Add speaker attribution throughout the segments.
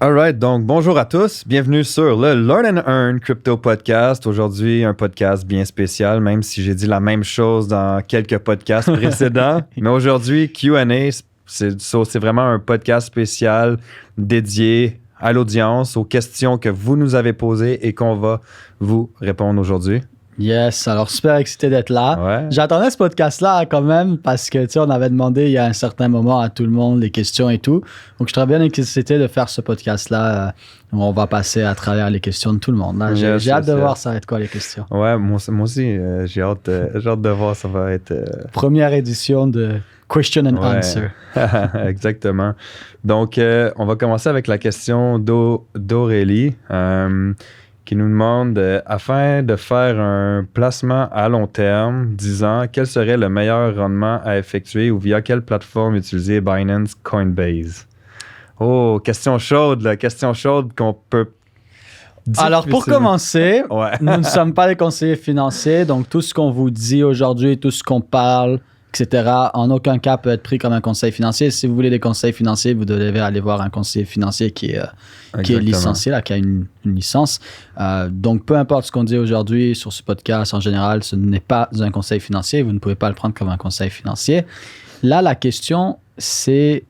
Speaker 1: Alright, donc bonjour à tous. Bienvenue sur le Learn and Earn Crypto Podcast. Aujourd'hui, un podcast bien spécial, même si j'ai dit la même chose dans quelques podcasts précédents. Mais aujourd'hui, Q&A, c'est vraiment un podcast spécial dédié à l'audience, aux questions que vous nous avez posées et qu'on va vous répondre aujourd'hui.
Speaker 2: Yes, alors super excité d'être là.
Speaker 1: Ouais.
Speaker 2: J'attendais ce podcast-là quand même parce que, tu sais, on avait demandé il y a un certain moment à tout le monde les questions et tout. Donc, je serais bien excité de faire ce podcast-là où on va passer à travers les questions de tout le monde. Là, j'ai hâte de voir ça va être quoi les questions.
Speaker 1: Ouais, moi aussi, j'ai hâte de voir ça va être...
Speaker 2: Première édition de Question and Answer.
Speaker 1: Exactement. Donc, on va commencer avec la question d'Aurélie. Qui nous demande, afin de faire un placement à long terme, disant quel serait le meilleur rendement à effectuer ou via quelle plateforme utiliser Binance, Coinbase? Oh, question chaude qu'on peut...
Speaker 2: Alors, pour commencer,
Speaker 1: ouais.
Speaker 2: nous ne sommes pas des conseillers financiers, donc tout ce qu'on vous dit aujourd'hui, tout ce qu'on parle, etc., en aucun cas peut être pris comme un conseil financier. Si vous voulez des conseils financiers, vous devez aller voir un conseiller financier qui est licencié, là, qui a une licence. Donc, peu importe ce qu'on dit aujourd'hui sur ce podcast, en général, ce n'est pas un conseil financier. Vous ne pouvez pas le prendre comme un conseil financier. Là, la question, c'est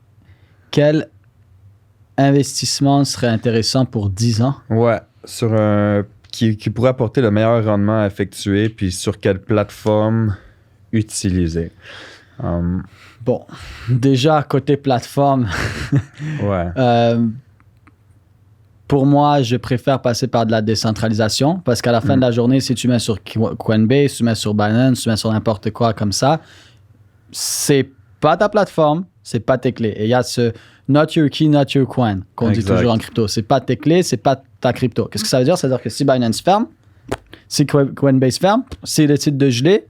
Speaker 2: quel investissement serait intéressant pour 10 ans?
Speaker 1: Ouais, sur qui pourrait apporter le meilleur rendement à effectuer, puis sur quelle plateforme utiliser.
Speaker 2: Bon, déjà, côté plateforme,
Speaker 1: ouais.
Speaker 2: Pour moi, je préfère passer par de la décentralisation parce qu'à la fin de la journée, si tu mets sur Coinbase, tu mets sur Binance, tu mets sur n'importe quoi comme ça, c'est pas ta plateforme, c'est pas tes clés. Et il y a ce not your key, not your coin qu'on dit toujours en crypto. C'est pas tes clés, c'est pas ta crypto. Qu'est-ce que ça veut dire? Ça veut dire que si Binance ferme, si Coinbase ferme, s'ils décident de geler,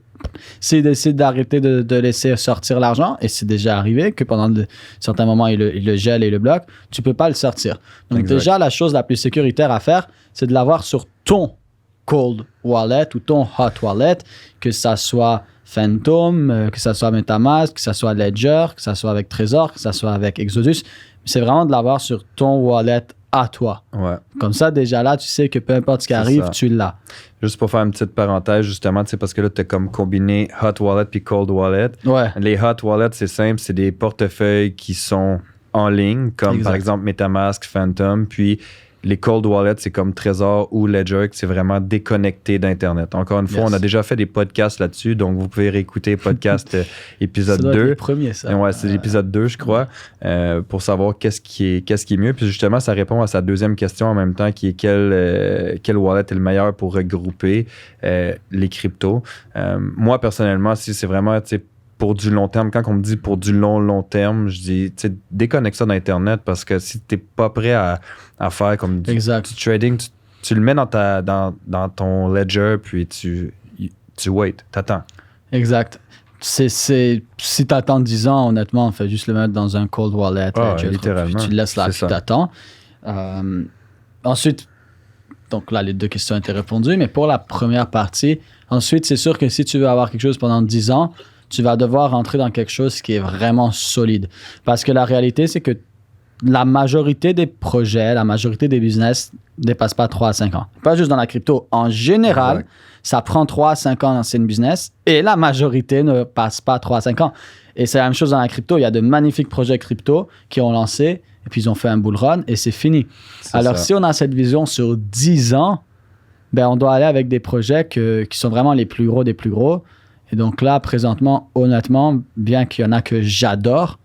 Speaker 2: s'ils décident d'arrêter de laisser sortir l'argent, et c'est déjà arrivé que pendant certains moments, ils le gèlent et le bloquent, tu peux pas le sortir. Donc déjà, la chose la plus sécuritaire à faire, c'est de l'avoir sur ton cold wallet ou ton hot wallet, que ça soit Phantom, que ça soit MetaMask, que ça soit Ledger, que ça soit avec Trezor, que ça soit avec Exodus. C'est vraiment de l'avoir sur ton wallet à toi.
Speaker 1: Ouais.
Speaker 2: Comme ça, déjà là, tu sais que peu importe ce qui arrive, tu l'as.
Speaker 1: Juste pour faire une petite parenthèse, justement, parce que là, tu as comme combiné Hot Wallet puis Cold Wallet.
Speaker 2: Ouais.
Speaker 1: Les Hot Wallets, c'est simple, c'est des portefeuilles qui sont en ligne, comme par exemple MetaMask, Phantom, puis les Cold Wallets, c'est comme Trezor ou Ledger, qui c'est vraiment déconnecté d'Internet. Encore une fois, on a déjà fait des podcasts là-dessus, donc vous pouvez réécouter podcast épisode 2. C'est
Speaker 2: le premier, ça.
Speaker 1: Ouais, c'est l'épisode 2, je crois, pour savoir qu'est-ce qui est mieux. Puis justement, ça répond à sa deuxième question en même temps, qui est quel wallet est le meilleur pour regrouper les cryptos. Moi, personnellement, si c'est vraiment, pour du long terme, quand on me dit pour du long terme, je dis, déconnecte ça d'Internet parce que si tu n'es pas prêt à faire comme du trading, tu le mets dans ton ledger, puis tu wait, t'attends.
Speaker 2: Exact. Si t'attends 10 ans, honnêtement, on fait juste le mettre dans un cold wallet.
Speaker 1: Littéralement.
Speaker 2: Puis tu le laisses là, puis t'attends. Ensuite, donc là, les deux questions ont été répondues, mais pour la première partie, ensuite, c'est sûr que si tu veux avoir quelque chose pendant 10 ans, tu vas devoir rentrer dans quelque chose qui est vraiment solide. Parce que la réalité, c'est que la majorité des projets, la majorité des business ne dépassent pas 3 à 5 ans. Pas juste dans la crypto. En général, ça prend 3 à 5 ans dans une business et la majorité ne passe pas 3 à 5 ans. Et c'est la même chose dans la crypto. Il y a de magnifiques projets crypto qui ont lancé et puis ils ont fait un bull run et c'est fini. Alors, si on a cette vision sur 10 ans, ben, on doit aller avec des projets qui sont vraiment les plus gros des plus gros. Et donc là, présentement, honnêtement, bien qu'il y en a que j'adore,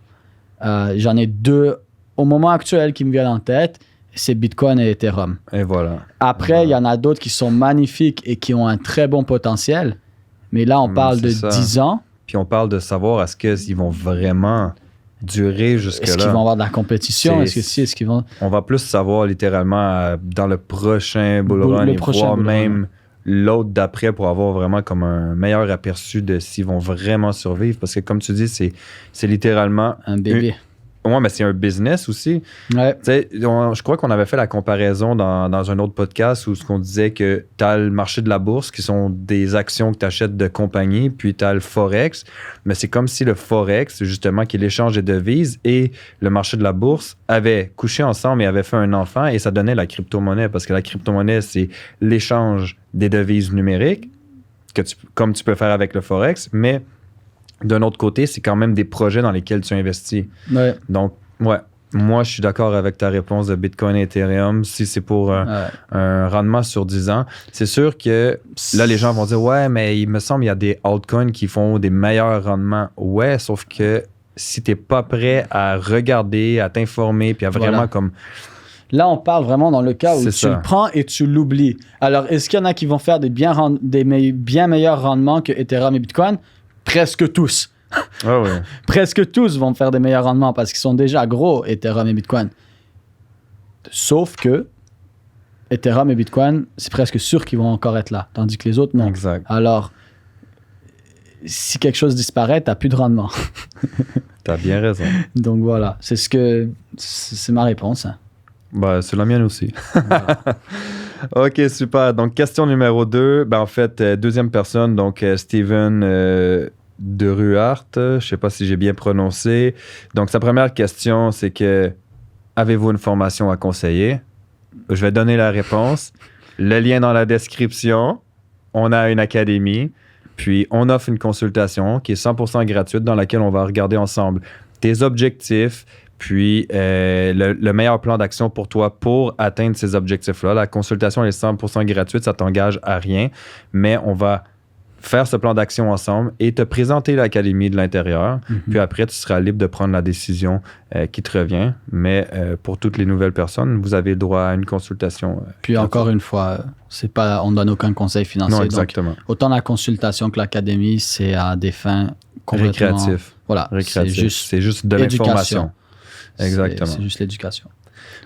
Speaker 2: j'en ai 2 au moment actuel qui me viennent en tête, c'est Bitcoin et Ethereum.
Speaker 1: Et voilà.
Speaker 2: Après, il y en a d'autres qui sont magnifiques et qui ont un très bon potentiel. Mais là, on parle de 10 ans.
Speaker 1: Puis on parle de savoir est-ce qu'ils vont vraiment durer jusque-là.
Speaker 2: Est-ce qu'ils vont avoir de la compétition? Est-ce qu'ils vont...
Speaker 1: On va plus savoir littéralement dans le prochain bull run et voir même l'autre d'après pour avoir vraiment comme un meilleur aperçu de s'ils vont vraiment survivre. Parce que comme tu dis, c'est littéralement...
Speaker 2: Un bébé.
Speaker 1: Ouais, mais c'est un business aussi.
Speaker 2: Ouais.
Speaker 1: Tu sais, je crois qu'on avait fait la comparaison dans un autre podcast où ce qu'on disait que tu as le marché de la bourse qui sont des actions que tu achètes de compagnies, puis tu as le Forex. Mais c'est comme si le Forex, justement, qui est l'échange des devises, et le marché de la bourse avaient couché ensemble et avaient fait un enfant, et ça donnait la crypto-monnaie. Parce que la crypto-monnaie, c'est l'échange des devises numériques, comme tu peux faire avec le Forex, mais d'un autre côté, c'est quand même des projets dans lesquels tu investis.
Speaker 2: Ouais.
Speaker 1: Donc, ouais, moi, je suis d'accord avec ta réponse de Bitcoin et Ethereum. Si c'est pour un rendement sur 10 ans, c'est sûr que là, les gens vont dire, ouais, mais il me semble qu'il y a des altcoins qui font des meilleurs rendements. Ouais, sauf que si tu n'es pas prêt à regarder, à t'informer, puis à vraiment comme...
Speaker 2: Là, on parle vraiment dans le cas où
Speaker 1: C'est
Speaker 2: tu le prends et tu l'oublies. Alors, est-ce qu'il y en a qui vont faire des bien meilleurs rendements que Ethereum et Bitcoin? Presque tous.
Speaker 1: Ah ouais.
Speaker 2: Presque tous vont faire des meilleurs rendements parce qu'ils sont déjà gros, Ethereum et Bitcoin. Sauf que Ethereum et Bitcoin, c'est presque sûr qu'ils vont encore être là, tandis que les autres, non.
Speaker 1: Exact.
Speaker 2: Alors, si quelque chose disparaît, tu n'as plus de rendement.
Speaker 1: Tu as bien raison.
Speaker 2: Donc voilà, c'est ma réponse. Hein.
Speaker 1: Ben, c'est la mienne aussi.
Speaker 2: Voilà.
Speaker 1: OK, super. Donc, question numéro 2. Ben, en fait, deuxième personne, donc Steven de Ruart. Je ne sais pas si j'ai bien prononcé. Donc, sa première question, c'est que avez-vous une formation à conseiller? Je vais donner la réponse. Le lien dans la description. On a une académie. Puis, on offre une consultation qui est 100% gratuite dans laquelle on va regarder ensemble tes objectifs, puis le meilleur plan d'action pour toi pour atteindre ces objectifs-là. La consultation elle est 100% gratuite, ça t'engage à rien, mais on va faire ce plan d'action ensemble et te présenter l'académie de l'intérieur. Mm-hmm. Puis après, tu seras libre de prendre la décision qui te revient. Mais pour toutes les nouvelles personnes, vous avez droit à une consultation.
Speaker 2: Puis gratuite. Encore une fois, on ne donne aucun conseil financier.
Speaker 1: Non, exactement.
Speaker 2: Donc, autant la consultation que l'académie, c'est à des fins complètement...
Speaker 1: Récréatif.
Speaker 2: Voilà,
Speaker 1: c'est juste de l'information. Exactement.
Speaker 2: C'est juste l'éducation.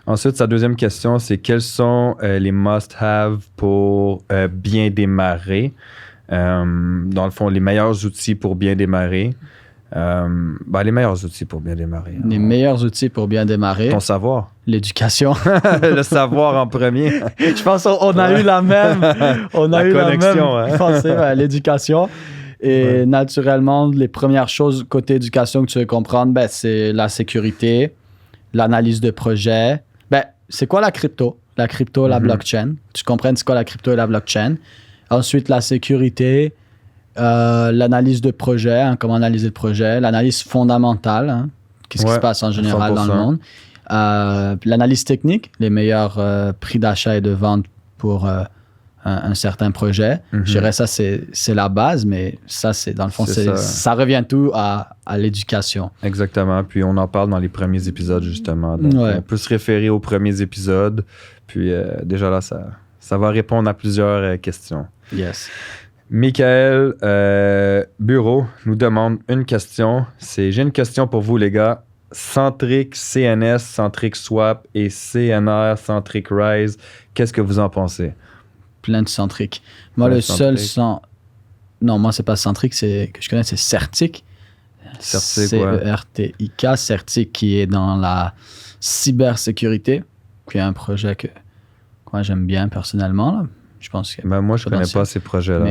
Speaker 1: Ensuite, sa deuxième question, c'est quels sont les must-have pour bien démarrer? Dans le fond, les meilleurs outils pour bien démarrer. Les meilleurs outils pour bien démarrer.
Speaker 2: Les meilleurs outils pour bien démarrer.
Speaker 1: Ton savoir.
Speaker 2: L'éducation.
Speaker 1: Le savoir en premier.
Speaker 2: Je pense qu'on a eu la même. On a eu
Speaker 1: connexion,
Speaker 2: la même pensée, l'éducation. Et naturellement, les premières choses côté éducation que tu veux comprendre, c'est la sécurité, l'analyse de projet. C'est quoi la crypto? La crypto, la blockchain. Tu comprends c'est quoi la crypto et la blockchain. Ensuite, la sécurité, l'analyse de projet, hein, comment analyser le projet, l'analyse fondamentale, hein, qu'est-ce qui se passe en général 100%. Dans le monde. L'analyse technique, les meilleurs prix d'achat et de vente pour un certain projet. Je dirais ça, c'est la base, mais ça, c'est dans le fond, ça revient tout à l'éducation.
Speaker 1: Exactement. Puis on en parle dans les premiers épisodes, justement. Donc, on peut se référer aux premiers épisodes. Puis déjà là, ça va répondre à plusieurs questions.
Speaker 2: Yes.
Speaker 1: Michael Bureau nous demande une question. J'ai une question pour vous, les gars. Centric CNS, Centric Swap et CNR, Centric Rise. Qu'est-ce que vous en pensez?
Speaker 2: Plein de Centric. Moi, le seul Non, moi, c'est pas Centric, que je connais, c'est Certic. CERTIK, Certic, qui est dans la cybersécurité, qui est un projet que moi, j'aime bien personnellement. Là. Je pense que
Speaker 1: moi, je connais pas ces projets-là.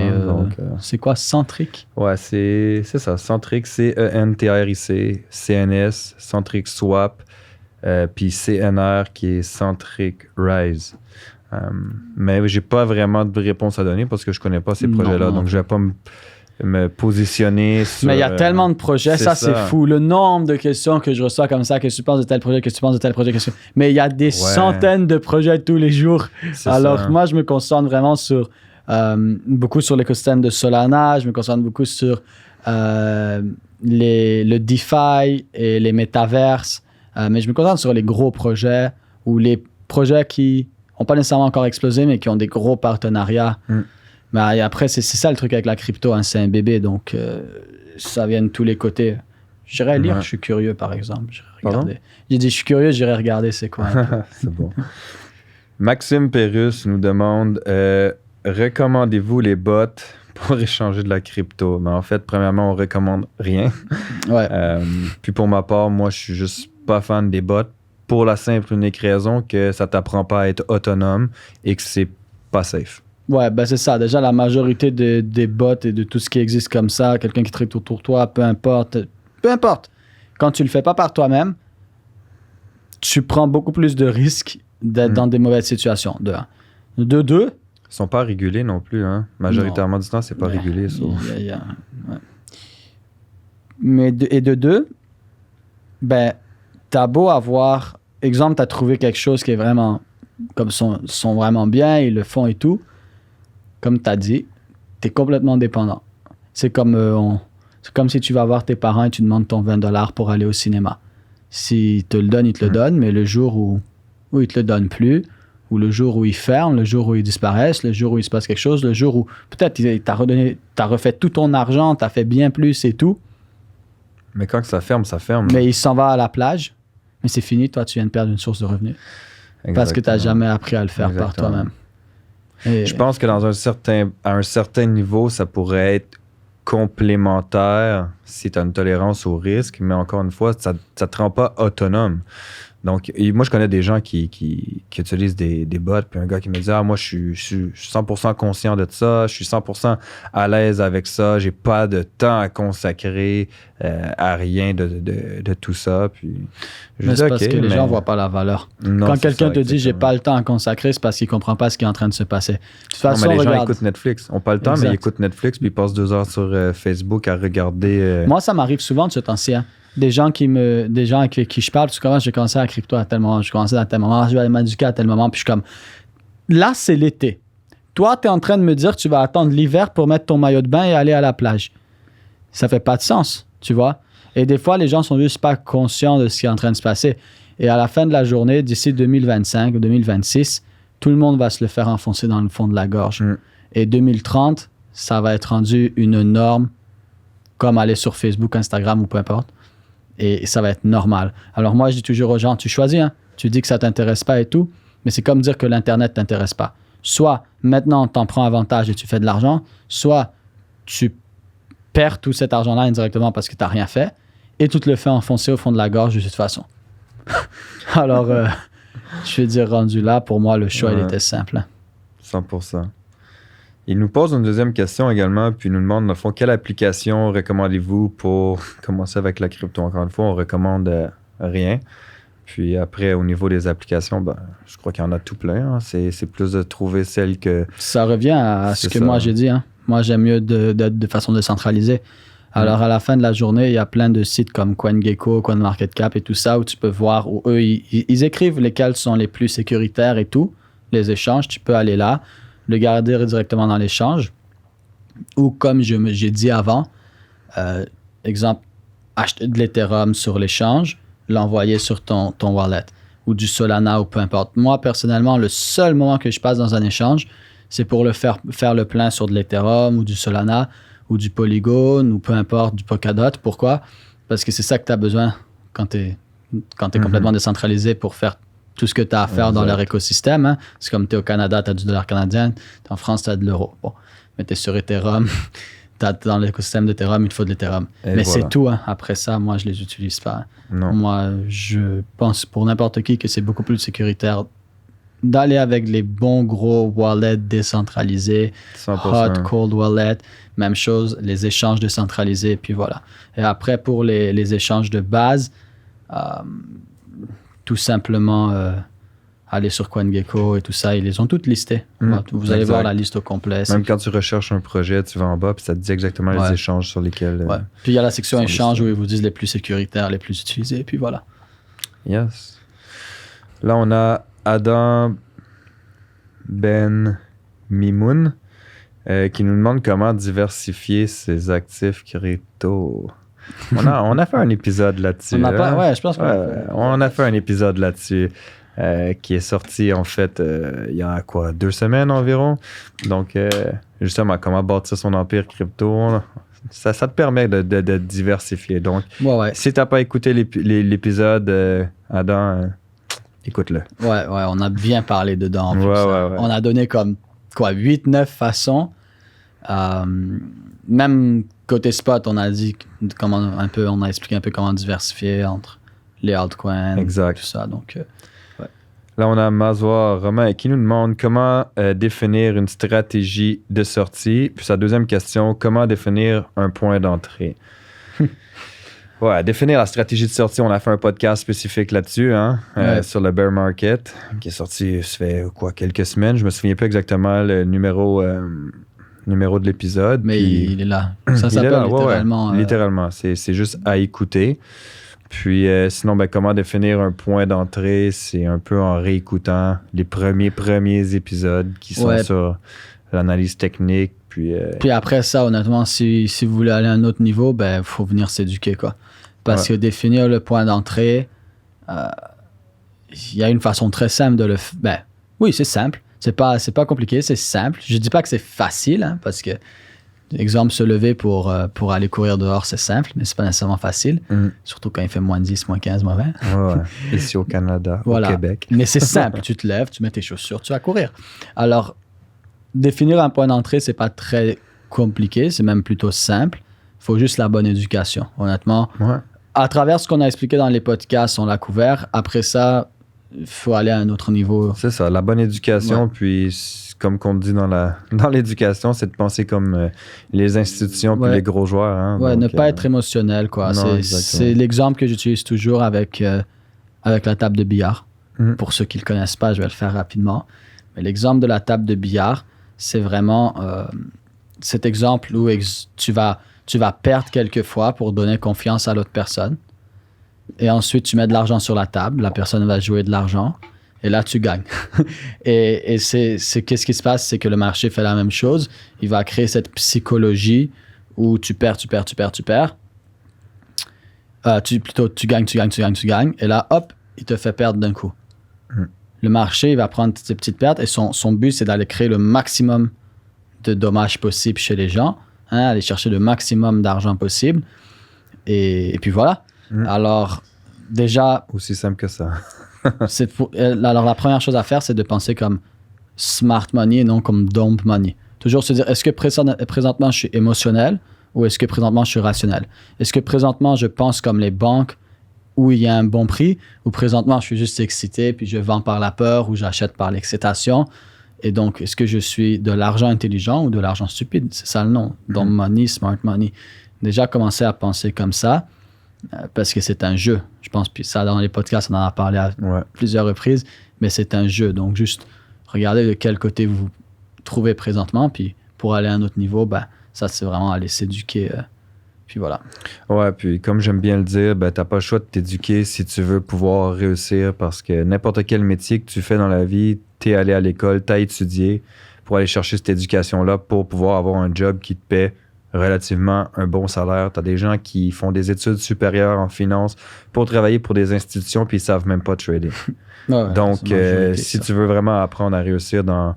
Speaker 2: C'est quoi Centric?
Speaker 1: Ouais, c'est ça. Centric, CENTRIC, CNS, Centric Swap, puis CNR qui est Centric Rise. Mais j'ai pas vraiment de réponse à donner parce que je connais pas ces projets-là. Donc, je vais pas me positionner sur...
Speaker 2: Mais il y a tellement de projets, c'est fou. Le nombre de questions que je reçois comme ça, que tu penses de tel projet, que tu penses de tel projet, mais il y a des centaines de projets tous les jours. Alors, moi, je me concentre vraiment beaucoup sur l'écosystème de Solana, je me concentre beaucoup sur le DeFi et les métaverses, mais je me concentre sur les gros projets ou les projets qui n'ont pas nécessairement encore explosé, mais qui ont des gros partenariats. Mais après, c'est ça le truc avec la crypto, hein, c'est un bébé, donc ça vient de tous les côtés. J'irais lire, je suis curieux, par exemple. J'ai dit, je suis curieux, j'irais regarder c'est quoi.
Speaker 1: C'est bon. Maxime Pérusse nous demande, recommandez-vous les bots pour échanger de la crypto? Mais en fait, premièrement, on recommande rien.
Speaker 2: Ouais.
Speaker 1: Puis pour ma part, moi, je suis juste pas fan des bots pour la simple et unique raison que ça t'apprend pas à être autonome et que c'est pas safe.
Speaker 2: Ouais, ben c'est ça. Déjà, la majorité des bots et de tout ce qui existe comme ça, quelqu'un qui traite autour de toi, peu importe. Quand tu le fais pas par toi-même, tu prends beaucoup plus de risques d'être dans des mauvaises situations. De un. De deux.
Speaker 1: Ils sont pas régulés non plus, hein. Majoritairement du temps, c'est pas régulé. Ça.
Speaker 2: Ouais. Mais de deux, ben, t'as beau avoir... Exemple, t'as trouvé quelque chose qui est vraiment... Comme sont vraiment bien, ils le font et tout. Comme t'as dit, t'es complètement dépendant. C'est comme si tu vas voir tes parents et tu demandes ton $20 pour aller au cinéma. S'ils te le donnent, ils te le donnent, mais le jour où ils te le donnent plus, ou le jour où ils ferment, le jour où ils disparaissent, le jour où il se passe quelque chose, le jour où peut-être t'as refait tout ton argent, t'as fait bien plus et tout.
Speaker 1: Mais quand ça ferme, ça ferme.
Speaker 2: Mais il s'en va à la plage, mais c'est fini, toi tu viens de perdre une source de revenus. Exactement. Parce que t'as jamais appris à le faire par toi-même. Et
Speaker 1: je pense que à un certain niveau, ça pourrait être complémentaire si tu as une tolérance au risque, mais encore une fois, ça ne te rend pas autonome. Donc, moi, je connais des gens qui utilisent des bots, puis un gars qui me dit « Ah, moi, je suis 100% conscient de ça, je suis 100% à l'aise avec ça, j'ai pas de temps à consacrer à rien de tout ça. » Puis,
Speaker 2: mais c'est parce que les gens voient pas la valeur.
Speaker 1: Non,
Speaker 2: quand quelqu'un te dit « J'ai pas le temps à consacrer », c'est parce qu'il comprend pas ce qui est en train de se passer. De toute façon,
Speaker 1: mais les gens écoutent Netflix. On n'a pas le temps, mais ils écoutent Netflix, puis ils passent 2 heures sur Facebook à regarder...
Speaker 2: Moi, ça m'arrive souvent de ce temps-ci, hein. Des gens avec qui je parle, parce que comment j'ai commencé à crypto à tel moment, je commençais à tel moment, je vais aller m'éduquer à tel moment, puis je suis comme, là, c'est l'été. Toi, tu es en train de me dire que tu vas attendre l'hiver pour mettre ton maillot de bain et aller à la plage. Ça fait pas de sens, tu vois. Et des fois, les gens sont juste pas conscients de ce qui est en train de se passer. Et à la fin de la journée, d'ici 2025 ou 2026, tout le monde va se le faire enfoncer dans le fond de la gorge. Et 2030, ça va être rendu une norme, comme aller sur Facebook, Instagram ou peu importe. Et ça va être normal. Alors moi, je dis toujours aux gens, tu choisis, hein? Tu dis que ça ne t'intéresse pas et tout, mais c'est comme dire que l'Internet ne t'intéresse pas. Soit maintenant, tu en prends avantage et tu fais de l'argent, soit tu perds tout cet argent-là indirectement parce que tu n'as rien fait et tu te le fais enfoncer au fond de la gorge de toute façon. Alors, je veux dire, rendu là, pour moi, le choix, il était simple. Hein.
Speaker 1: 100%. Il nous pose une deuxième question également, puis il nous demande, dans le fond, quelle application recommandez-vous pour commencer avec la crypto? Encore une fois, on recommande rien. Puis après, au niveau des applications, je crois qu'il y en a tout plein. Hein. C'est plus de trouver celle que...
Speaker 2: Ça revient à ce que moi j'ai dit. Hein. Moi, j'aime mieux d'être de façon décentralisée. Alors, à la fin de la journée, il y a plein de sites comme CoinGecko, CoinMarketCap et tout ça, où tu peux voir, où eux, ils écrivent lesquels sont les plus sécuritaires et tout, les échanges. Tu peux aller là, le garder directement dans l'échange. Ou comme j'ai dit avant, exemple, acheter de l'Ethereum sur l'échange, l'envoyer sur ton wallet ou du Solana ou peu importe. Moi, personnellement, le seul moment que je passe dans un échange, c'est pour faire le plein sur de l'Ethereum ou du Solana ou du Polygon ou peu importe, du Polkadot. Pourquoi? Parce que c'est ça que tu as besoin quand tu es complètement décentralisé pour faire tout ce que tu as à faire dans leur écosystème. Hein. C'est comme tu es au Canada, tu as du dollar canadien, en France, tu as de l'euro. Bon, mais tu es sur Ethereum, dans l'écosystème d'Ethereum, il te faut de l'Ethereum. Mais voilà. C'est tout. Hein. Après ça, moi, je ne les utilise pas.
Speaker 1: Non.
Speaker 2: Moi, je pense pour n'importe qui que c'est beaucoup plus sécuritaire d'aller avec les bons gros wallets décentralisés,
Speaker 1: 100%.
Speaker 2: hot, cold wallet, même chose, les échanges décentralisés, puis voilà. Et après, pour les échanges de base, tout simplement aller sur CoinGecko et tout ça, ils les ont toutes listées. Vous allez voir la liste au complet.
Speaker 1: Même quand tu recherches un projet, tu vas en bas, puis ça te dit exactement les échanges sur lesquels...
Speaker 2: Puis il y a la section échange où ils vous disent les plus sécuritaires, les plus utilisés, puis voilà.
Speaker 1: Yes. Là, on a Adam Ben Mimoun qui nous demande comment diversifier ses actifs crypto. On a fait un épisode là-dessus.
Speaker 2: Je pense
Speaker 1: on a fait un épisode là-dessus qui est sorti en fait il y a 2 semaines environ. Donc, justement, comment bâtir son empire crypto. Ça te permet de diversifier. Donc, si tu n'as pas écouté l'épisode, Adam... écoute-le.
Speaker 2: Ouais, on a bien parlé dedans. On a donné comme 8-9 façons. Même côté spot, on a dit on a expliqué un peu comment diversifier entre les altcoins,
Speaker 1: Exact.
Speaker 2: tout ça. Donc,
Speaker 1: Là, on a Mazoir Romain qui nous demande comment définir une stratégie de sortie. Puis sa deuxième question, comment définir un point d'entrée? Ouais, définir la stratégie de sortie, on a fait un podcast spécifique là-dessus, hein, sur le bear market, qui est sorti, ça fait quelques semaines. Je me souviens pas exactement le numéro de l'épisode.
Speaker 2: Mais
Speaker 1: puis,
Speaker 2: il est là. Ça s'appelle littéralement.
Speaker 1: Littéralement, c'est juste à écouter. Puis sinon, comment définir un point d'entrée, c'est un peu en réécoutant les premiers épisodes qui sont sur l'analyse technique. Puis
Speaker 2: après ça, honnêtement, si vous voulez aller à un autre niveau, il faut venir s'éduquer, quoi. Parce que définir le point d'entrée, il y a une façon très simple de le faire. Oui, c'est simple. C'est pas compliqué, c'est simple. Je dis pas que c'est facile, hein, parce que, exemple, se lever pour aller courir dehors, c'est simple, mais c'est pas nécessairement facile. Surtout quand il fait moins 10, moins 15, moins 20.
Speaker 1: Ouais. Ici au Canada,
Speaker 2: voilà.
Speaker 1: au Québec.
Speaker 2: Mais c'est simple. Tu te lèves, tu mets tes chaussures, tu vas courir. Alors, définir un point d'entrée, c'est pas très compliqué, c'est même plutôt simple. Il faut juste la bonne éducation, honnêtement.
Speaker 1: Ouais.
Speaker 2: À travers ce qu'on a expliqué dans les podcasts, on l'a couvert. Après ça, il faut aller à un autre niveau.
Speaker 1: C'est ça, la bonne éducation. Puis, comme qu'on dit dans l'éducation, c'est de penser comme les institutions puis les gros joueurs. Hein,
Speaker 2: donc, ne pas
Speaker 1: être
Speaker 2: être émotionnel, quoi.
Speaker 1: Non,
Speaker 2: c'est l'exemple que j'utilise toujours avec la table de billard. Pour ceux qui ne le connaissent pas, je vais le faire rapidement. Mais l'exemple de la table de billard, c'est vraiment cet exemple où tu vas perdre quelques fois pour donner confiance à l'autre personne. Et ensuite, tu mets de l'argent sur la table. La personne va jouer de l'argent. Et là, tu gagnes. et qu'est-ce qui se passe? C'est que le marché fait la même chose. Il va créer cette psychologie où tu perds. Tu gagnes. Et là, hop, il te fait perdre d'un coup. Le marché, il va prendre ces petites pertes et son but, c'est d'aller créer le maximum de dommages possibles chez les gens, hein, aller chercher le maximum d'argent possible. Et puis voilà. Alors, déjà...
Speaker 1: Aussi simple que ça.
Speaker 2: Alors, la première chose à faire, c'est de penser comme smart money et non comme dumb money. Toujours se dire, est-ce que présentement, je suis émotionnel ou est-ce que présentement, je suis rationnel? Est-ce que présentement, je pense comme les banques où il y a un bon prix, ou présentement, je suis juste excité, puis je vends par la peur, ou j'achète par l'excitation. Et donc, est-ce que je suis de l'argent intelligent ou de l'argent stupide? C'est ça le nom. Donc, money, smart money. Déjà, commencer à penser comme ça, parce que c'est un jeu. Je pense, puis ça, dans les podcasts, on en a parlé à plusieurs reprises, mais c'est un jeu. Donc, juste regardez de quel côté vous vous trouvez présentement, puis pour aller à un autre niveau, ça, c'est vraiment aller s'éduquer. Puis voilà.
Speaker 1: Ouais, puis comme j'aime bien le dire, t'as pas le choix de t'éduquer si tu veux pouvoir réussir, parce que n'importe quel métier que tu fais dans la vie, t'es allé à l'école, t'as étudié pour aller chercher cette éducation-là pour pouvoir avoir un job qui te paie relativement un bon salaire. T'as des gens qui font des études supérieures en finance pour travailler pour des institutions puis ils savent même pas trader. Donc, si tu veux vraiment apprendre à réussir dans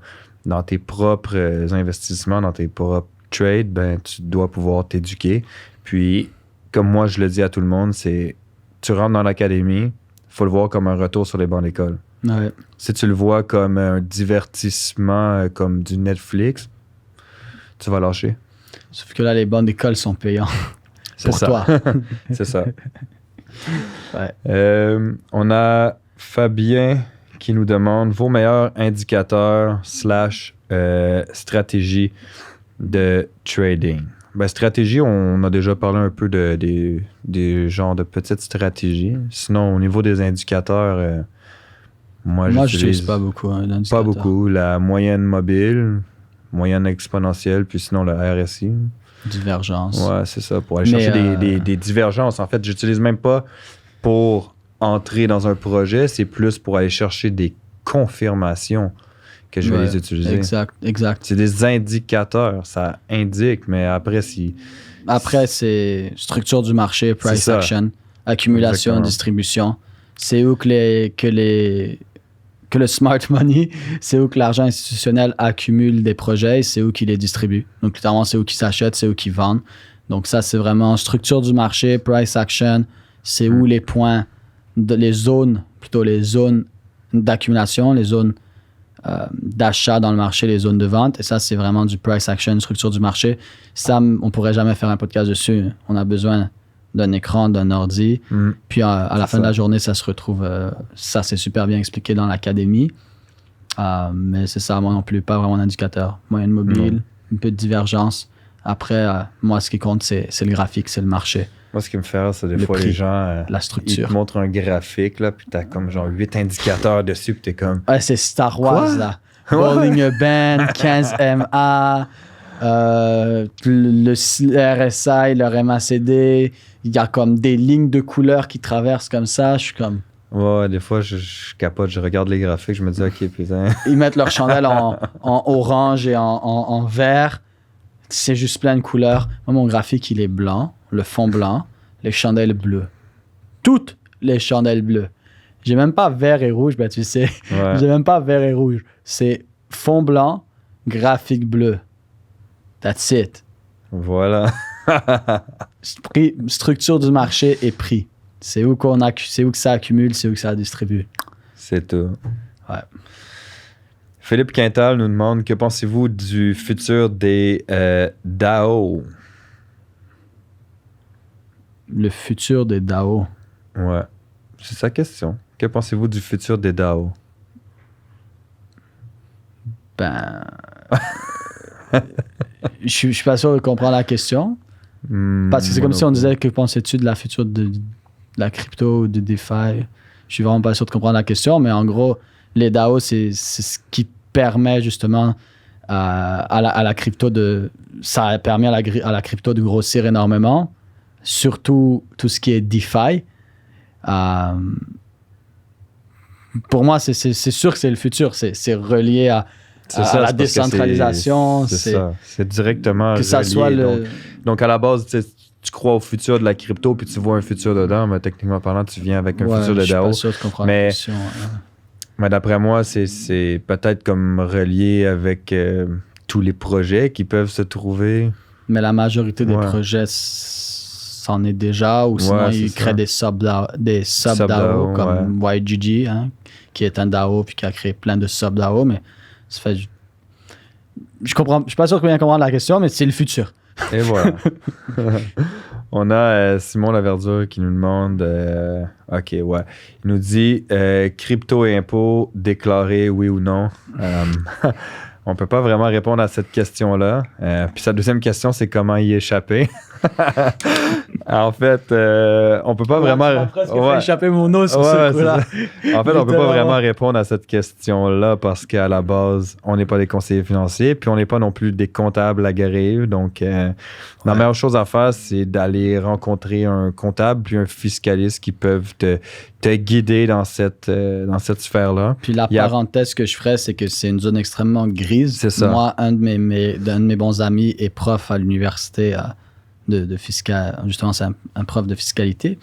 Speaker 1: tes propres investissements, dans tes propres trades, tu dois pouvoir t'éduquer. Puis, comme moi, je le dis à tout le monde, c'est tu rentres dans l'académie, il faut le voir comme un retour sur les bancs d'école.
Speaker 2: Ouais.
Speaker 1: Si tu le vois comme un divertissement, comme du Netflix, tu vas lâcher.
Speaker 2: Sauf que là, les bancs d'école sont payants. Pour toi.
Speaker 1: C'est ça. On a Fabien qui nous demande vos meilleurs indicateurs / stratégies de trading. Stratégie, on a déjà parlé un peu des genres de petites stratégies. Sinon, au niveau des indicateurs, moi
Speaker 2: je n'utilise pas beaucoup d'indicateurs.
Speaker 1: Pas beaucoup. La moyenne mobile, moyenne exponentielle, puis sinon le RSI.
Speaker 2: Divergence.
Speaker 1: Ouais, c'est ça. Pour aller chercher des divergences. En fait, j'utilise même pas pour entrer dans un projet, c'est plus pour aller chercher des confirmations que je vais les utiliser.
Speaker 2: Exact.
Speaker 1: C'est des indicateurs, ça indique, mais après,
Speaker 2: Après, c'est structure du marché, price action, accumulation, distribution. C'est où que le smart money, c'est où que l'argent institutionnel accumule des projets, c'est où qu'il les distribue. Donc, notamment, c'est où qu'ils s'achètent, c'est où qu'ils vendent. Donc, ça, c'est vraiment structure du marché, price action, c'est où les points, les zones d'accumulation, les zones d'achat dans le marché, les zones de vente. Et ça, c'est vraiment du price action, structure du marché. Ça, on pourrait jamais faire un podcast dessus. On a besoin d'un écran, d'un ordi. Puis à la fin de la journée, ça se retrouve. Ça, c'est super bien expliqué dans l'académie. Mais c'est ça, moi non plus, pas vraiment d'indicateur. Moyenne mobile, un peu de divergence. Après, moi, ce qui compte, c'est le graphique, c'est le marché.
Speaker 1: Moi, ce qui me fait rire, c'est des fois
Speaker 2: prix,
Speaker 1: les gens.
Speaker 2: la structure.
Speaker 1: Ils te montrent un graphique, là, puis t'as comme genre 8 indicateurs dessus, puis t'es comme.
Speaker 2: Ouais, c'est Star Wars,
Speaker 1: Quoi?
Speaker 2: là. Bollinger Band, 15 MA, le RSI, le MACD. Il y a comme des lignes de couleurs qui traversent comme ça. Je suis comme.
Speaker 1: Ouais, des fois, je capote, je regarde les graphiques, je me dis, OK, putain.
Speaker 2: Ils mettent leur chandelle en orange et en vert. C'est juste plein de couleurs. Moi, mon graphique, il est blanc, le fond blanc, les chandelles bleues. Toutes les chandelles bleues. J'ai même pas vert et rouge, ben tu sais.
Speaker 1: Ouais.
Speaker 2: J'ai même pas vert et rouge. C'est fond blanc, graphique bleu. That's it.
Speaker 1: Voilà.
Speaker 2: Structure du marché et prix. C'est où que ça accumule, c'est où que ça distribue.
Speaker 1: C'est tout.
Speaker 2: Ouais.
Speaker 1: Philippe Quintal nous demande, que pensez-vous du futur des DAO?
Speaker 2: Le futur des DAO.
Speaker 1: Ouais. C'est sa question. Que pensez-vous du futur des DAO?
Speaker 2: Ben... je suis pas sûr de comprendre la question. Parce que c'est comme si on disait que pensais-tu de la future de la crypto ou de DeFi. Je suis vraiment pas sûr de comprendre la question, mais en gros, les DAO, c'est ce qui permet justement à la crypto ça a permis à la crypto de grossir énormément, surtout tout ce qui est DeFi. Pour moi, c'est sûr que c'est le futur. C'est relié à la décentralisation.
Speaker 1: C'est ça. C'est directement relié.
Speaker 2: Que ça soit
Speaker 1: donc, à la base, tu crois au futur de la crypto puis tu vois un futur dedans, mais techniquement parlant, tu viens avec un futur de DAO.
Speaker 2: Je suis pas sûr de comprendre la question.
Speaker 1: Mais d'après moi, c'est peut-être comme relié avec tous les projets qui peuvent se trouver.
Speaker 2: Mais la majorité des projets c'en est déjà, ou sinon ils créent des sub-DAO comme YGG, qui est un DAO puis qui a créé plein de sub-DAO, mais ça fait... Je suis pas sûr que bien comprendre la question, mais c'est le futur.
Speaker 1: Et voilà. On a Simon Laverdure qui nous demande, OK, ouais. Il nous dit, crypto et impôts déclarés, oui ou non? On peut pas vraiment répondre à cette question-là. Puis sa deuxième question, c'est comment y échapper. En fait, on peut pas vraiment...
Speaker 2: J'ai presque fait échapper mon os sur ce coup-là.
Speaker 1: En fait, on peut pas vraiment répondre à cette question-là parce qu'à la base, on n'est pas des conseillers financiers, puis on n'est pas non plus des comptables aguerris. Donc, la meilleure chose à faire, c'est d'aller rencontrer un comptable puis un fiscaliste qui peuvent te guider dans cette sphère-là.
Speaker 2: Puis la parenthèse que je ferais, c'est que c'est une zone extrêmement grise.
Speaker 1: C'est ça.
Speaker 2: Moi, un de mes bons amis est prof à l'université de fiscal. Justement, c'est un prof de fiscalité.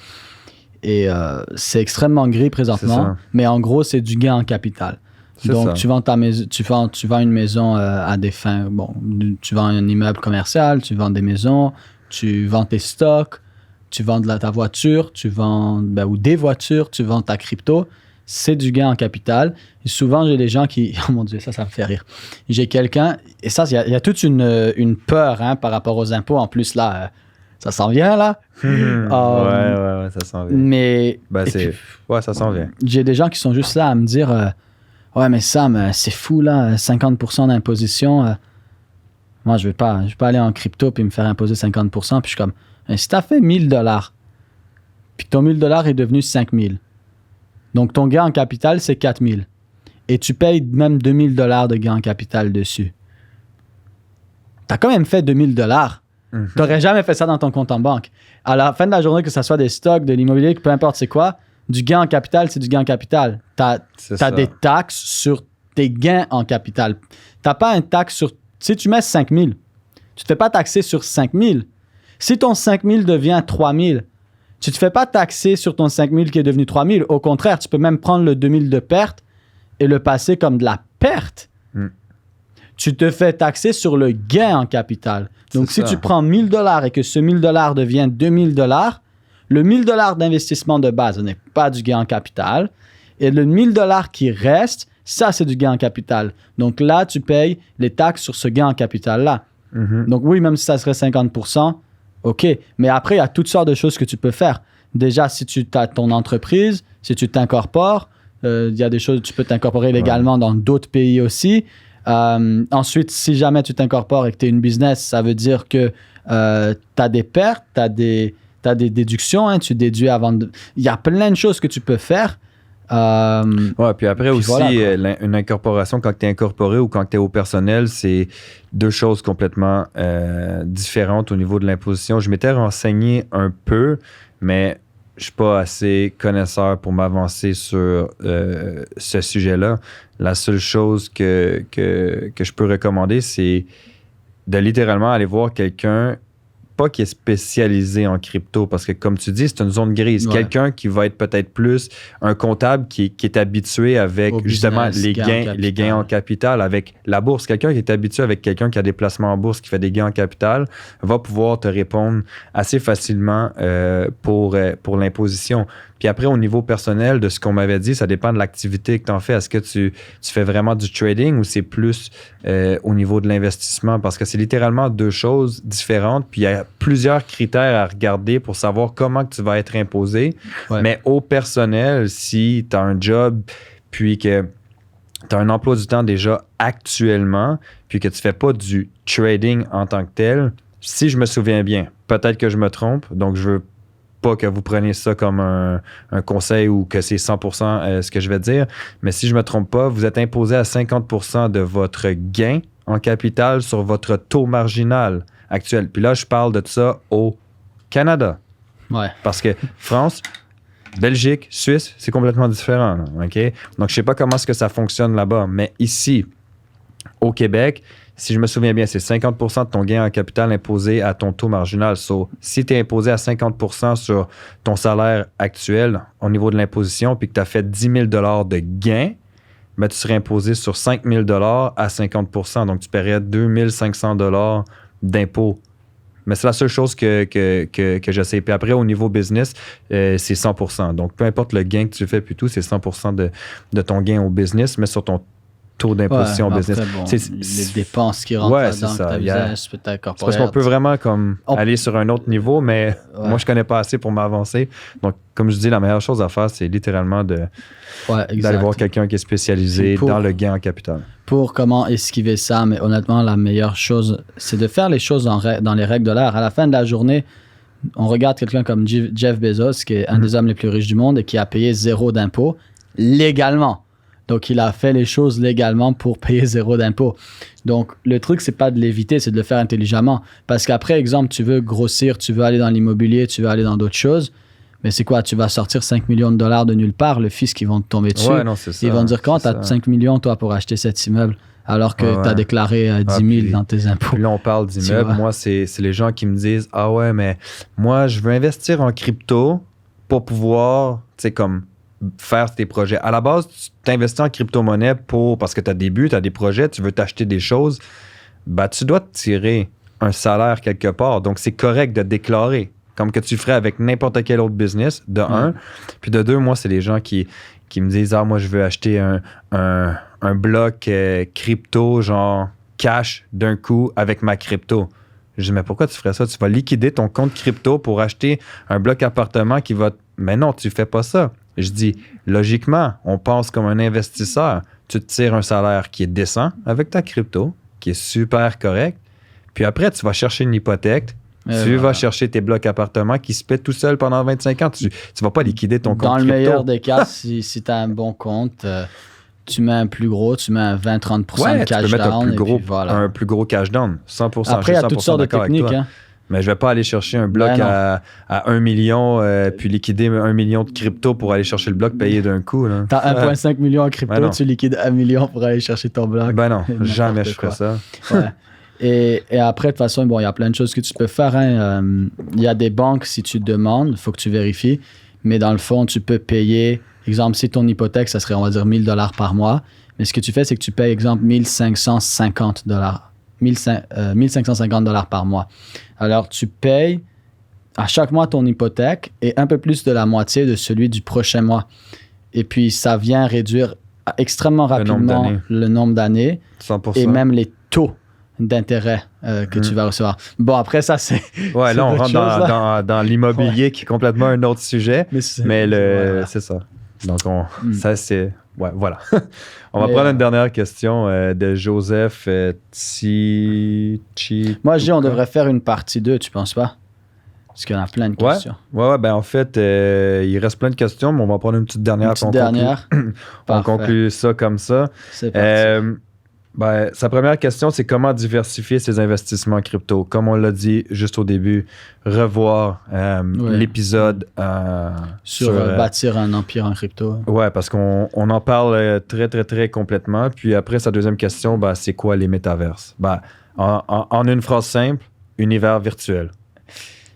Speaker 2: Et c'est extrêmement gris présentement, mais en gros, c'est du gain en capital. Donc, tu vends tu vends une maison à des fins... Bon, tu vends un immeuble commercial, tu vends des maisons, tu vends tes stocks, tu vends ta voiture, tu vends... ou des voitures, tu vends ta crypto. C'est du gain en capital. Et souvent, j'ai des gens qui... Oh mon Dieu, ça me fait rire. J'ai quelqu'un... Et ça, il y a toute une peur par rapport aux impôts. En plus, là, ça s'en vient, là.
Speaker 1: Ouais, ça s'en vient.
Speaker 2: Mais...
Speaker 1: ouais, ça s'en vient.
Speaker 2: J'ai des gens qui sont juste là à me dire... ouais, mais Sam, c'est fou, là, 50% d'imposition. Moi, je vais pas aller en crypto puis me faire imposer 50%. Puis je suis comme... Si tu as fait 1 000 $, puis que ton 1 000 $ est devenu 5 000, donc ton gain en capital, c'est 4 000. Et tu payes même 2 000 $ de gain en capital dessus. Tu as quand même fait 2 000 $. Tu n'aurais jamais fait ça dans ton compte en banque. À la fin de la journée, que ce soit des stocks, de l'immobilier, peu importe c'est quoi, du gain en capital, c'est du gain en capital. Tu as des taxes sur tes gains en capital. Tu n'as pas une taxe sur... Si tu mets 5 000, tu ne te fais pas taxer sur 5 000. Si ton 5 000 devient 3 000, tu ne te fais pas taxer sur ton 5 000 qui est devenu 3 000. Au contraire, tu peux même prendre le 2 000 de perte et le passer comme de la perte. Tu te fais taxer sur le gain en capital. Donc, si tu prends 1 000 $ et que ce 1 000 $ devient 2 000 $, le 1 000 $ d'investissement de base, ce n'est pas du gain en capital. Et le 1 000 $ qui reste, ça, c'est du gain en capital. Donc là, tu payes les taxes sur ce gain en capital-là. Donc oui, même si ça serait 50%, OK. Mais après, il y a toutes sortes de choses que tu peux faire. Déjà, si tu as ton entreprise, si tu t'incorpores, il y a des choses, tu peux t'incorporer légalement dans d'autres pays aussi. Ensuite, si jamais tu t'incorpores et que tu es une business, ça veut dire que tu as des pertes, tu as des déductions, hein, tu déduis avant de... Il y a plein de choses que tu peux faire.
Speaker 1: Puis après aussi, voilà, une incorporation, quand tu es incorporé ou quand tu es au personnel, c'est deux choses complètement différentes au niveau de l'imposition. Je m'étais renseigné un peu, mais je suis pas assez connaisseur pour m'avancer sur ce sujet-là. La seule chose que je peux recommander, c'est de littéralement aller voir quelqu'un, pas qui est spécialisé en crypto, parce que comme tu dis, c'est une zone grise. Ouais. Quelqu'un qui va être peut-être plus un comptable qui est habitué avec justement les gains en capital, avec la bourse. Quelqu'un qui est habitué avec quelqu'un qui a des placements en bourse, qui fait des gains en capital, va pouvoir te répondre assez facilement pour l'imposition. Puis après, au niveau personnel, de ce qu'on m'avait dit, ça dépend de l'activité que tu en fais. Est-ce que tu fais vraiment du trading ou c'est plus au niveau de l'investissement? Parce que c'est littéralement deux choses différentes. Puis il y a plusieurs critères à regarder pour savoir comment que tu vas être imposé. Ouais. Mais au personnel, si tu as un job, puis que tu as un emploi du temps déjà actuellement, puis que tu ne fais pas du trading en tant que tel, si je me souviens bien, peut-être que je me trompe, donc je veux pas que vous preniez ça comme un conseil ou que c'est 100% ce que je vais dire, mais si je me trompe pas, vous êtes imposé à 50% de votre gain en capital sur votre taux marginal actuel. Puis là, je parle de ça au Canada.
Speaker 2: Ouais.
Speaker 1: Parce que France, Belgique, Suisse, c'est complètement différent. Là, OK? Donc, je sais pas comment est-ce que ça fonctionne là-bas, mais ici, au Québec, si je me souviens bien, c'est 50% de ton gain en capital imposé à ton taux marginal. So, si tu es imposé à 50% sur ton salaire actuel au niveau de l'imposition, puis que tu as fait 10 000 $ de gain, ben, tu serais imposé sur 5 000 $ à 50%. Donc, tu paierais 2 500 $ d'impôt. Mais c'est la seule chose que je sais. Puis après, au niveau business, c'est 100%. Donc, peu importe le gain que tu fais, puis tout, c'est 100% de ton gain au business, mais sur ton taux d'imposition business.
Speaker 2: Après, bon, les dépenses qui rentrent là-dedans, que tu as tu peux t'incorporer.
Speaker 1: Parce qu'on peut vraiment aller sur un autre niveau, mais moi, je connais pas assez pour m'avancer. Donc, comme je dis, la meilleure chose à faire, c'est littéralement d'aller voir quelqu'un qui est spécialisé dans le gain en capital.
Speaker 2: Pour comment esquiver ça, mais honnêtement, la meilleure chose, c'est de faire les choses dans les règles de l'art. À la fin de la journée, on regarde quelqu'un comme Jeff Bezos, qui est un des hommes les plus riches du monde et qui a payé 0 d'impôts légalement. Donc, il a fait les choses légalement pour payer 0 d'impôt. Donc, le truc, c'est pas de l'éviter, c'est de le faire intelligemment. Parce qu'après, exemple, tu veux grossir, tu veux aller dans l'immobilier, tu veux aller dans d'autres choses. Mais c'est quoi? Tu vas sortir 5 millions de $ de nulle part, le fisc, ils vont te tomber dessus.
Speaker 1: Ouais, non, c'est ça.
Speaker 2: Ils vont te dire, quand tu as 5 millions, toi, pour acheter cet immeuble, alors que tu as déclaré 10 000 dans tes impôts.
Speaker 1: Puis là, on parle d'immeuble. Moi, c'est les gens qui me disent, ah ouais, mais moi, je veux investir en crypto pour pouvoir, tu sais, comme faire tes projets. À la base, tu t'investis en crypto-monnaie parce que tu as des buts, tu as des projets, tu veux t'acheter des choses. Ben, tu dois te tirer un salaire quelque part. Donc, c'est correct de déclarer, comme que tu ferais avec n'importe quel autre business, de un. Puis de deux, moi, c'est les gens qui me disent, ah, moi, je veux acheter un bloc crypto, genre cash d'un coup avec ma crypto. Je dis, mais pourquoi tu ferais ça? Tu vas liquider ton compte crypto pour acheter un bloc appartement qui va... Mais non, tu fais pas ça. Je dis, logiquement, on pense comme un investisseur. Tu te tires un salaire qui est décent avec ta crypto, qui est super correct. Puis après, tu vas chercher une hypothèque. Tu vas chercher tes blocs appartements qui se paient tout seul pendant 25 ans. Tu ne vas pas liquider ton compte
Speaker 2: Dans
Speaker 1: crypto.
Speaker 2: Le meilleur des cas, si tu as un bon compte, tu mets un plus gros, tu mets un 20-30% de cash down.
Speaker 1: Un plus gros cash down, 100%.
Speaker 2: Après, il y a toutes sortes de techniques.
Speaker 1: Mais je ne vais pas aller chercher un bloc à 1 million, puis liquider 1 million de crypto pour aller chercher le bloc payé d'un coup.
Speaker 2: Tu as 1,5 million en crypto, tu liquides 1 million pour aller chercher ton bloc.
Speaker 1: Ben non, jamais je ferais ça.
Speaker 2: Ouais. Et après, de toute façon, bon, il y a plein de choses que tu peux faire. Il y a des banques, si tu demandes, il faut que tu vérifies. Mais dans le fond, tu peux payer, exemple, si ton hypothèque, ça serait, on va dire, 1 000 $ par mois. Mais ce que tu fais, c'est que tu payes, exemple, 1 550 $ par mois. Alors, tu payes à chaque mois ton hypothèque et un peu plus de la moitié de celui du prochain mois. Et puis, ça vient réduire extrêmement rapidement le nombre d'années
Speaker 1: 100%.
Speaker 2: et même les taux. d'intérêt que tu vas recevoir. Bon, après ça, c'est...
Speaker 1: Ouais,
Speaker 2: c'est
Speaker 1: là, on
Speaker 2: d'autres
Speaker 1: rentre
Speaker 2: choses, là.
Speaker 1: dans l'immobilier qui est complètement un autre sujet. Mais
Speaker 2: voilà.
Speaker 1: c'est ça. Donc, ça, c'est... Ouais, voilà. On va
Speaker 2: Mais,
Speaker 1: prendre une dernière question de Joseph
Speaker 2: Moi, je dis on devrait faire une partie 2, tu penses pas? Parce qu'il y en a plein de questions.
Speaker 1: Ouais, ben en fait, il reste plein de questions, mais on va prendre une petite dernière.
Speaker 2: Une petite dernière.
Speaker 1: On conclut ça comme ça.
Speaker 2: C'est parti.
Speaker 1: Sa première question, c'est comment diversifier ses investissements en crypto. Comme on l'a dit juste au début, revoir l'épisode
Speaker 2: sur bâtir un empire en crypto.
Speaker 1: Ouais, parce qu'on en parle très, très, très complètement. Puis après, sa deuxième question, c'est quoi les métaverses? En une phrase simple, univers virtuel.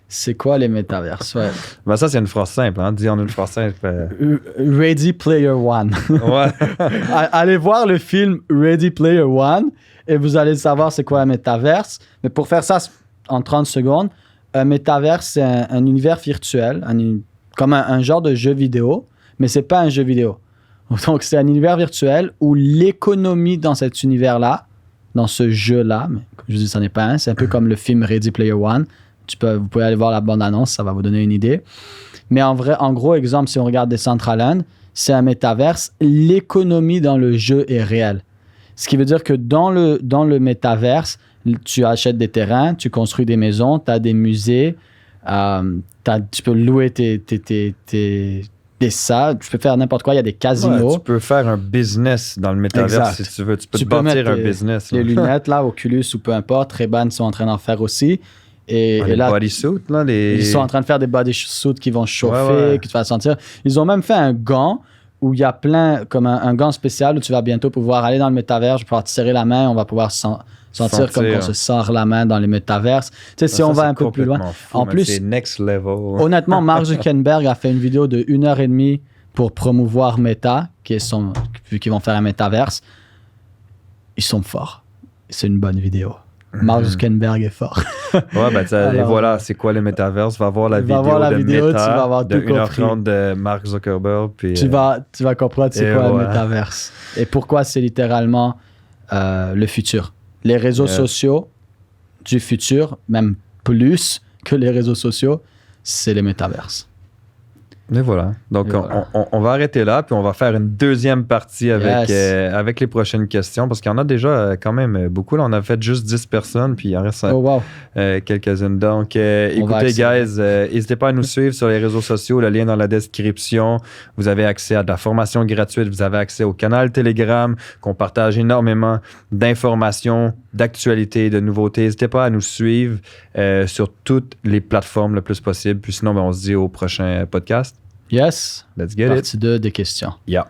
Speaker 2: C'est quoi les métaverses? Ouais.
Speaker 1: Ça, c'est une phrase simple. Hein? Dis en une phrase simple.
Speaker 2: Ready Player One.
Speaker 1: Ouais.
Speaker 2: Allez voir le film Ready Player One et vous allez savoir c'est quoi un métaverse. Mais pour faire ça en 30 secondes, un métaverse, c'est un univers virtuel, comme un genre de jeu vidéo, mais c'est pas un jeu vidéo. Donc, c'est un univers virtuel où l'économie dans cet univers-là, dans ce jeu-là, mais comme je dis, ça n'est pas un, c'est un peu comme le film Ready Player One. Vous pouvez aller voir la bande-annonce, ça va vous donner une idée. Mais en gros exemple, si on regarde Decentraland, c'est un métaverse. L'économie dans le jeu est réelle. Ce qui veut dire que dans le métaverse, tu achètes des terrains, tu construis des maisons, tu as des musées, tu peux louer des salles, tu peux faire n'importe quoi, il y a des casinos.
Speaker 1: Ouais, tu peux faire un business dans le métaverse si tu veux. Tu peux bâtir un business.
Speaker 2: Les lunettes, là, Oculus ou peu importe, Ray-Ban sont en train d'en faire aussi. Et là,
Speaker 1: bodysuits, là,
Speaker 2: ils sont en train de faire des bodysuits qui vont chauffer, que tu vas sentir. Ils ont même fait un gant où il y a plein, comme un gant spécial où tu vas bientôt pouvoir aller dans le métaverse, je vais pouvoir te serrer la main, on va pouvoir sentir comme on se serre la main dans les métaverses. Tu sais, si on va un peu plus loin.
Speaker 1: Fou, en plus, c'est next level.
Speaker 2: Honnêtement, Mark Zuckerberg a fait une vidéo de 1h30 pour promouvoir Meta, vu qu'ils vont faire un métaverse. Ils sont forts. C'est une bonne vidéo. Mark Zuckerberg est fort.
Speaker 1: Ouais, et voilà, c'est quoi le métaverse? Va voir la vidéo de Meta,
Speaker 2: tu vas avoir
Speaker 1: de
Speaker 2: tout
Speaker 1: 1h30 de Mark Zuckerberg. Puis,
Speaker 2: tu vas comprendre c'est quoi le métaverse. Et pourquoi c'est littéralement le futur. Les réseaux sociaux du futur, même plus que les réseaux sociaux, c'est les métaverses.
Speaker 1: Et voilà. Donc, on va arrêter là, puis on va faire une deuxième partie avec les prochaines questions, parce qu'il y en a déjà quand même beaucoup. Là, on a fait juste 10 personnes, puis il en reste quelques-unes. Donc, écoutez, guys, n'hésitez pas à nous suivre sur les réseaux sociaux, le lien dans la description. Vous avez accès à de la formation gratuite, vous avez accès au canal Telegram, qu'on partage énormément d'informations, d'actualités, de nouveautés. N'hésitez pas à nous suivre sur toutes les plateformes le plus possible. Puis sinon, on se dit au prochain podcast.
Speaker 2: Yes.
Speaker 1: Let's get it.
Speaker 2: Partie 2 des questions.
Speaker 1: Yeah.